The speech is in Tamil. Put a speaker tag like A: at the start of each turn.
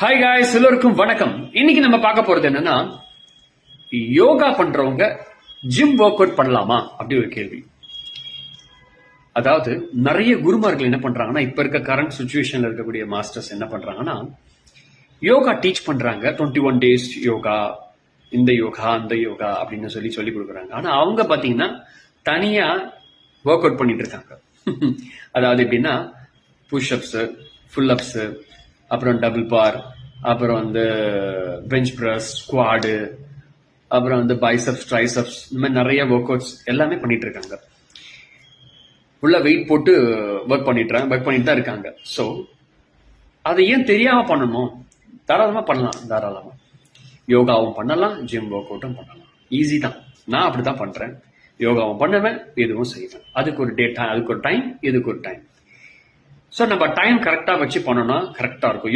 A: ஹாய் காய்ஸ், எல்லோருக்கும் வணக்கம். இன்னைக்கு நம்ம பார்க்க போறது என்னன்னா, யோகா பண்றவங்க ஜிம் ஒர்க் அவுட் பண்ணலாமா அப்படி ஒரு கேள்வி. அதாவது நிறைய குருமார்கள் என்ன பண்றாங்கன்னா, இப்ப இருக்க கரண்ட் சுச்சுவேஷன்ல இருக்கக்கூடிய மாஸ்டர்ஸ் என்ன பண்றாங்கன்னா, யோகா டீச் பண்றாங்க. 21 days யோகா, இந்த யோகா அந்த யோகா அப்படின்னு சொல்லி கொடுக்குறாங்க. ஆனா அவங்க பாத்தீங்கன்னா தனியா ஒர்க் அவுட் பண்ணிட்டு இருக்காங்க. அதாவது எப்படின்னா, புஷ்அப்ஸ், ஃபுல் அப்ஸ், அப்புறம் டபுள் பார், அப்புறம் பெஞ்ச் பிரஸ், ஸ்குவாடு, அப்புறம் பைசப்ஸ், ட்ரைசப்ஸ், இந்த மாதிரி நிறைய ஒர்க் அவுட்ஸ் எல்லாமே பண்ணிட்டு இருக்காங்க. உள்ள வெயிட் போட்டு ஒர்க் பண்ணிட்டு தான் இருக்காங்க. ஸோ அதை ஏன் தெரியாம பண்ணணும்? தாராளமா பண்ணலாம். தாராளமா யோகாவும் பண்ணலாம், ஜிம் ஒர்க் அவுட்டும் பண்ணலாம். ஈஸி தான். நான் அப்படிதான் பண்றேன். யோகாவும் பண்ணுவேன், இதுவும் செய்வேன். அதுக்கு ஒரு டேட், அதுக்கு ஒரு டைம், இதுக்கு ஒரு டைம். ஸோ நம்ம டைம் கரெக்டா வச்சு பண்ணோம்னா கரெக்டா இருக்கும்.